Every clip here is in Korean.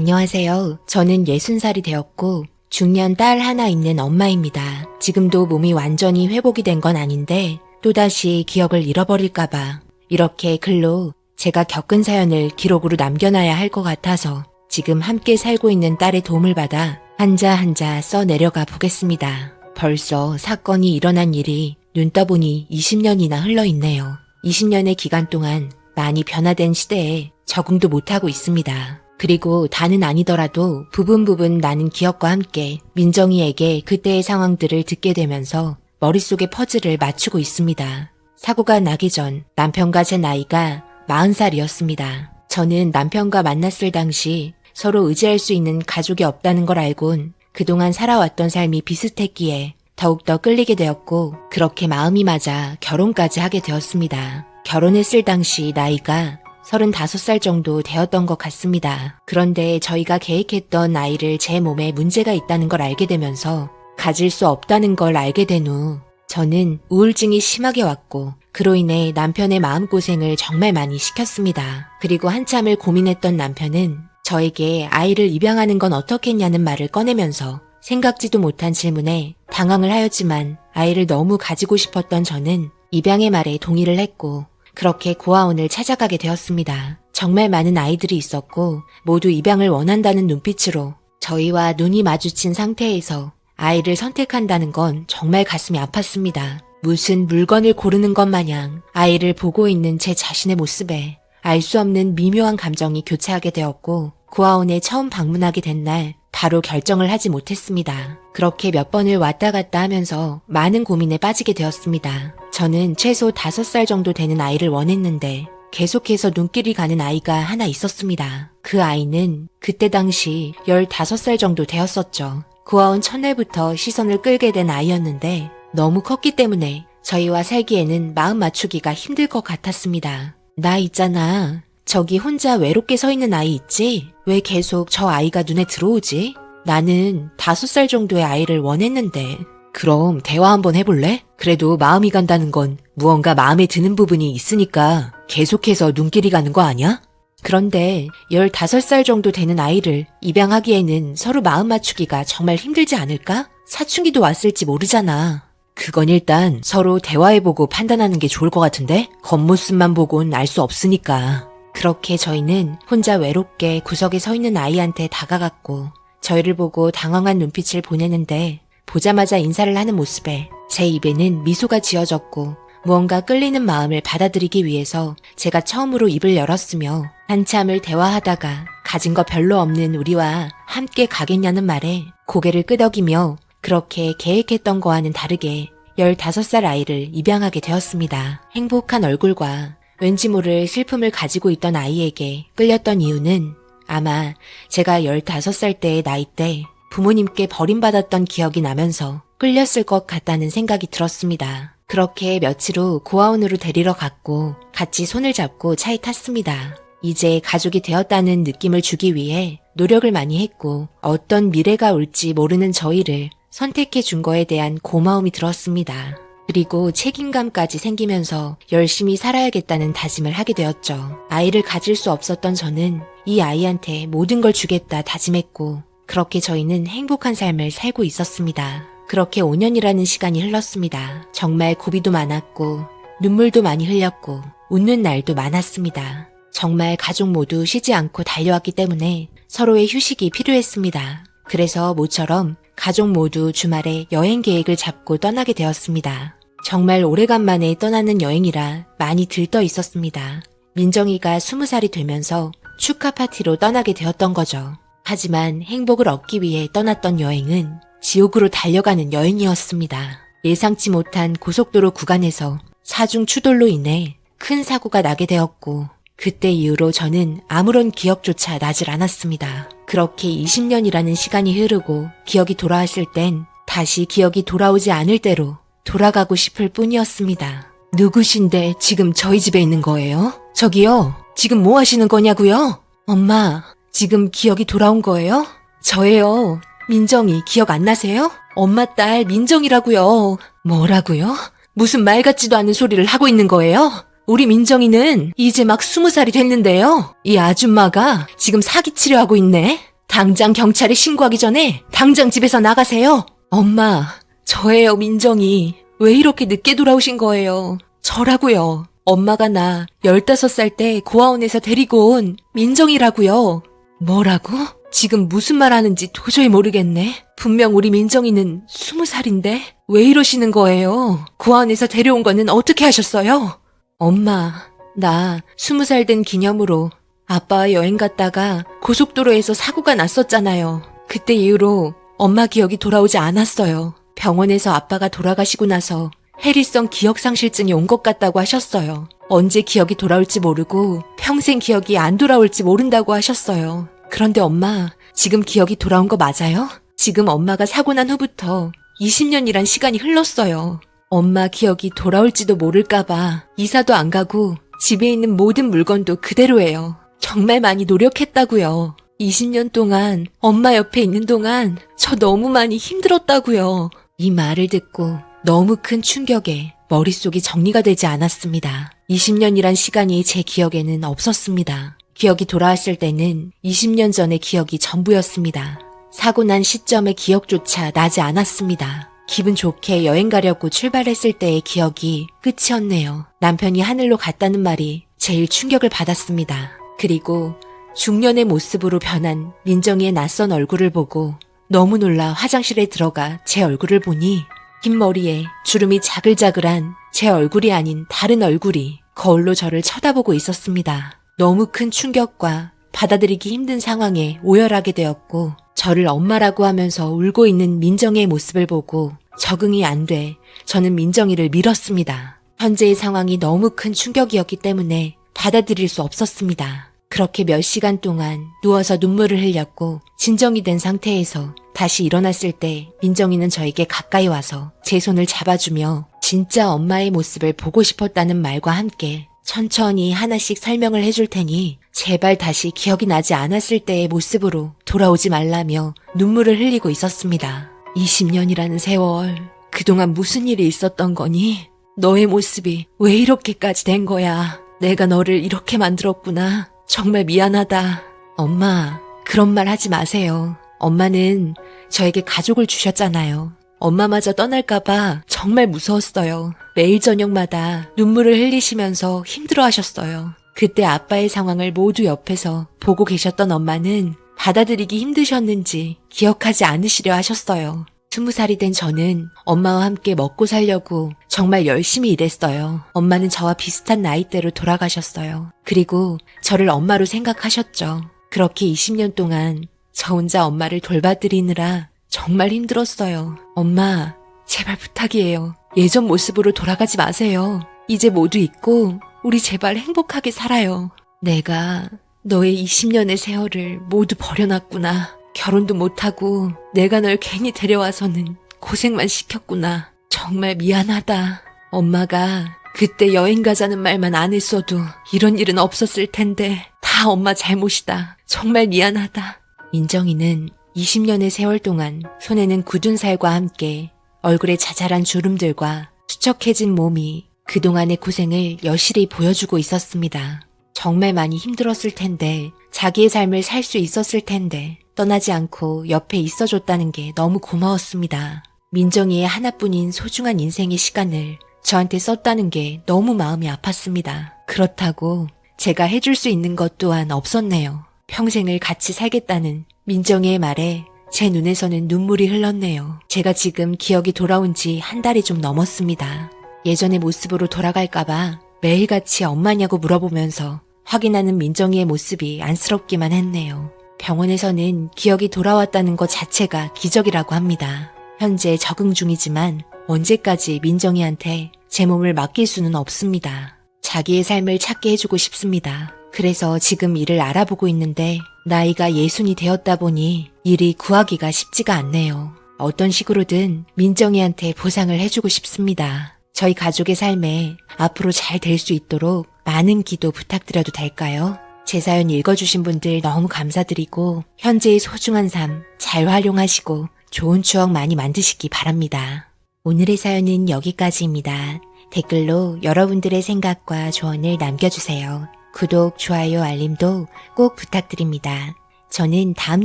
안녕하세요. 저는 60살이 되었고 중년 딸 하나 있는 엄마입니다. 지금도 몸이 완전히 회복이 된 건 아닌데 또다시 기억을 잃어버릴까봐 이렇게 글로 제가 겪은 사연을 기록으로 남겨놔야 할 것 같아서 지금 함께 살고 있는 딸의 도움을 받아 한자 한자 써 내려가 보겠습니다. 벌써 사건이 일어난 일이 눈 떠보니 20년이나 흘러있네요. 20년의 기간 동안 많이 변화된 시대에 적응도 못하고 있습니다. 그리고 다는 아니더라도 부분 나는 기억과 함께 민정이에게 그때의 상황들을 듣게 되면서 머릿속의 퍼즐을 맞추고 있습니다. 사고가 나기 전 남편과 제 나이가 40살이었습니다. 저는 남편과 만났을 당시 서로 의지할 수 있는 가족이 없다는 걸 알곤 그동안 살아왔던 삶이 비슷했기에 더욱더 끌리게 되었고 그렇게 마음이 맞아 결혼까지 하게 되었습니다. 결혼했을 당시 나이가 35살 정도 되었던 것 같습니다. 그런데 저희가 계획했던 아이를 제 몸에 문제가 있다는 걸 알게 되면서 가질 수 없다는 걸 알게 된 후 저는 우울증이 심하게 왔고 그로 인해 남편의 마음고생을 정말 많이 시켰습니다. 그리고 한참을 고민했던 남편은 저에게 아이를 입양하는 건 어떻겠냐는 말을 꺼내면서 생각지도 못한 질문에 당황을 하였지만 아이를 너무 가지고 싶었던 저는 입양의 말에 동의를 했고 그렇게 고아원을 찾아가게 되었습니다. 정말 많은 아이들이 있었고 모두 입양을 원한다는 눈빛으로 저희와 눈이 마주친 상태에서 아이를 선택한다는 건 정말 가슴이 아팠습니다. 무슨 물건을 고르는 것 마냥 아이를 보고 있는 제 자신의 모습에 알 수 없는 미묘한 감정이 교차하게 되었고 고아원에 처음 방문하게 된 날 바로 결정을 하지 못했습니다. 그렇게 몇 번을 왔다 갔다 하면서 많은 고민에 빠지게 되었습니다. 저는 최소 5살 정도 되는 아이를 원했는데 계속해서 눈길이 가는 아이가 하나 있었습니다. 그 아이는 그때 당시 15살 정도 되었었죠. 고아원 첫날부터 시선을 끌게 된 아이였는데 너무 컸기 때문에 저희와 살기에는 마음 맞추기가 힘들 것 같았습니다. 나 있잖아. 저기 혼자 외롭게 서 있는 아이 있지? 왜 계속 저 아이가 눈에 들어오지? 나는 5살 정도의 아이를 원했는데. 그럼 대화 한번 해볼래? 그래도 마음이 간다는 건 무언가 마음에 드는 부분이 있으니까 계속해서 눈길이 가는 거 아니야? 그런데 15살 정도 되는 아이를 입양하기에는 서로 마음 맞추기가 정말 힘들지 않을까? 사춘기도 왔을지 모르잖아. 그건 일단 서로 대화해보고 판단하는 게 좋을 것 같은데? 겉모습만 보곤 알 수 없으니까. 그렇게 저희는 혼자 외롭게 구석에 서 있는 아이한테 다가갔고 저희를 보고 당황한 눈빛을 보내는데 보자마자 인사를 하는 모습에 제 입에는 미소가 지어졌고 무언가 끌리는 마음을 받아들이기 위해서 제가 처음으로 입을 열었으며 한참을 대화하다가 가진 거 별로 없는 우리와 함께 가겠냐는 말에 고개를 끄덕이며 그렇게 계획했던 거와는 다르게 15살 아이를 입양하게 되었습니다. 행복한 얼굴과 왠지 모를 슬픔을 가지고 있던 아이에게 끌렸던 이유는 아마 제가 15살 때의 나이 때 부모님께 버림받았던 기억이 나면서 끌렸을 것 같다는 생각이 들었습니다. 그렇게 며칠 후 고아원으로 데리러 갔고 같이 손을 잡고 차에 탔습니다. 이제 가족이 되었다는 느낌을 주기 위해 노력을 많이 했고 어떤 미래가 올지 모르는 저희를 선택해 준 거에 대한 고마움이 들었습니다. 그리고 책임감까지 생기면서 열심히 살아야겠다는 다짐을 하게 되었죠. 아이를 가질 수 없었던 저는 이 아이한테 모든 걸 주겠다 다짐했고 그렇게 저희는 행복한 삶을 살고 있었습니다. 그렇게 5년이라는 시간이 흘렀습니다. 정말 고비도 많았고 눈물도 많이 흘렸고 웃는 날도 많았습니다. 정말 가족 모두 쉬지 않고 달려왔기 때문에 서로의 휴식이 필요했습니다. 그래서 모처럼 가족 모두 주말에 여행 계획을 잡고 떠나게 되었습니다. 정말 오래간만에 떠나는 여행이라 많이 들떠 있었습니다. 민정이가 20살이 되면서 축하 파티로 떠나게 되었던 거죠. 하지만 행복을 얻기 위해 떠났던 여행은 지옥으로 달려가는 여행이었습니다. 예상치 못한 고속도로 구간에서 사중 추돌로 인해 큰 사고가 나게 되었고 그때 이후로 저는 아무런 기억조차 나질 않았습니다. 그렇게 20년이라는 시간이 흐르고 기억이 돌아왔을 땐 다시 기억이 돌아오지 않을 대로 돌아가고 싶을 뿐이었습니다. 누구신데 지금 저희 집에 있는 거예요? 저기요, 지금 뭐 하시는 거냐고요? 엄마, 지금 기억이 돌아온 거예요? 저예요. 민정이 기억 안 나세요? 엄마 딸 민정이라고요. 뭐라고요? 무슨 말 같지도 않은 소리를 하고 있는 거예요? 우리 민정이는 이제 막 20살이 됐는데요. 이 아줌마가 지금 사기 치료하고 있네. 당장 경찰에 신고하기 전에 당장 집에서 나가세요. 엄마, 저예요, 민정이. 왜 이렇게 늦게 돌아오신 거예요? 저라고요. 엄마가 나 15살 때 고아원에서 데리고 온 민정이라고요. 뭐라고? 지금 무슨 말 하는지 도저히 모르겠네. 분명 우리 민정이는 20살인데 왜 이러시는 거예요? 고아원에서 데려온 거는 어떻게 하셨어요? 엄마, 나 20살 된 기념으로 아빠와 여행 갔다가 고속도로에서 사고가 났었잖아요. 그때 이후로 엄마 기억이 돌아오지 않았어요. 병원에서 아빠가 돌아가시고 나서 해리성 기억상실증이 온 것 같다고 하셨어요. 언제 기억이 돌아올지 모르고 평생 기억이 안 돌아올지 모른다고 하셨어요. 그런데 엄마, 지금 기억이 돌아온 거 맞아요? 지금 엄마가 사고 난 후부터 20년이란 시간이 흘렀어요. 엄마 기억이 돌아올지도 모를까봐 이사도 안 가고 집에 있는 모든 물건도 그대로예요. 정말 많이 노력했다고요. 20년 동안 엄마 옆에 있는 동안 저 너무 많이 힘들었다고요. 이 말을 듣고 너무 큰 충격에 머릿속이 정리가 되지 않았습니다. 20년이란 시간이 제 기억에는 없었습니다. 기억이 돌아왔을 때는 20년 전의 기억이 전부였습니다. 사고 난 시점의 기억조차 나지 않았습니다. 기분 좋게 여행 가려고 출발했을 때의 기억이 끝이었네요. 남편이 하늘로 갔다는 말이 제일 충격을 받았습니다. 그리고 중년의 모습으로 변한 민정이의 낯선 얼굴을 보고 너무 놀라 화장실에 들어가 제 얼굴을 보니 긴 머리에 주름이 자글자글한 제 얼굴이 아닌 다른 얼굴이 거울로 저를 쳐다보고 있었습니다. 너무 큰 충격과 받아들이기 힘든 상황에 오열하게 되었고 저를 엄마라고 하면서 울고 있는 민정이의 모습을 보고 적응이 안 돼 저는 민정이를 밀었습니다. 현재의 상황이 너무 큰 충격이었기 때문에 받아들일 수 없었습니다. 그렇게 몇 시간 동안 누워서 눈물을 흘렸고 진정이 된 상태에서 다시 일어났을 때 민정이는 저에게 가까이 와서 제 손을 잡아주며 진짜 엄마의 모습을 보고 싶었다는 말과 함께 천천히 하나씩 설명을 해줄 테니 제발 다시 기억이 나지 않았을 때의 모습으로 돌아오지 말라며 눈물을 흘리고 있었습니다. 20년이라는 세월, 그동안 무슨 일이 있었던 거니? 너의 모습이 왜 이렇게까지 된 거야? 내가 너를 이렇게 만들었구나. 정말 미안하다. 엄마, 그런 말 하지 마세요. 엄마는 저에게 가족을 주셨잖아요. 엄마마저 떠날까봐 정말 무서웠어요. 매일 저녁마다 눈물을 흘리시면서 힘들어하셨어요. 그때 아빠의 상황을 모두 옆에서 보고 계셨던 엄마는 받아들이기 힘드셨는지 기억하지 않으시려 하셨어요. 20살이 된 저는 엄마와 함께 먹고 살려고 정말 열심히 일했어요. 엄마는 저와 비슷한 나이대로 돌아가셨어요. 그리고 저를 엄마로 생각하셨죠. 그렇게 20년 동안 저 혼자 엄마를 돌봐드리느라 정말 힘들었어요. 엄마, 제발 부탁이에요. 예전 모습으로 돌아가지 마세요. 이제 모두 잊고 우리 제발 행복하게 살아요. 내가 너의 20년의 세월을 모두 버려놨구나. 결혼도 못하고 내가 널 괜히 데려와서는 고생만 시켰구나. 정말 미안하다. 엄마가 그때 여행 가자는 말만 안 했어도 이런 일은 없었을 텐데 다 엄마 잘못이다. 정말 미안하다. 민정이는 20년의 세월 동안 손에는 굳은 살과 함께 얼굴에 자잘한 주름들과 수척해진 몸이 그동안의 고생을 여실히 보여주고 있었습니다. 정말 많이 힘들었을 텐데 자기의 삶을 살 수 있었을 텐데 떠나지 않고 옆에 있어줬다는 게 너무 고마웠습니다. 민정이의 하나뿐인 소중한 인생의 시간을 저한테 썼다는 게 너무 마음이 아팠습니다. 그렇다고 제가 해줄 수 있는 것 또한 없었네요. 평생을 같이 살겠다는 민정이의 말에 제 눈에서는 눈물이 흘렀네요. 제가 지금 기억이 돌아온 지 한 달이 좀 넘었습니다. 예전의 모습으로 돌아갈까봐 매일같이 엄마냐고 물어보면서 확인하는 민정이의 모습이 안쓰럽기만 했네요. 병원에서는 기억이 돌아왔다는 것 자체가 기적이라고 합니다. 현재 적응 중이지만 언제까지 민정이한테 제 몸을 맡길 수는 없습니다. 자기의 삶을 찾게 해주고 싶습니다. 그래서 지금 일을 알아보고 있는데 나이가 60이 되었다 보니 일이 구하기가 쉽지가 않네요. 어떤 식으로든 민정이한테 보상을 해주고 싶습니다. 저희 가족의 삶에 앞으로 잘 될 수 있도록 많은 기도 부탁드려도 될까요? 제 사연 읽어주신 분들 너무 감사드리고 현재의 소중한 삶 잘 활용하시고 좋은 추억 많이 만드시기 바랍니다. 오늘의 사연은 여기까지입니다. 댓글로 여러분들의 생각과 조언을 남겨주세요. 구독, 좋아요, 알림도 꼭 부탁드립니다. 저는 다음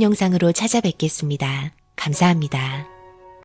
영상으로 찾아뵙겠습니다. 감사합니다.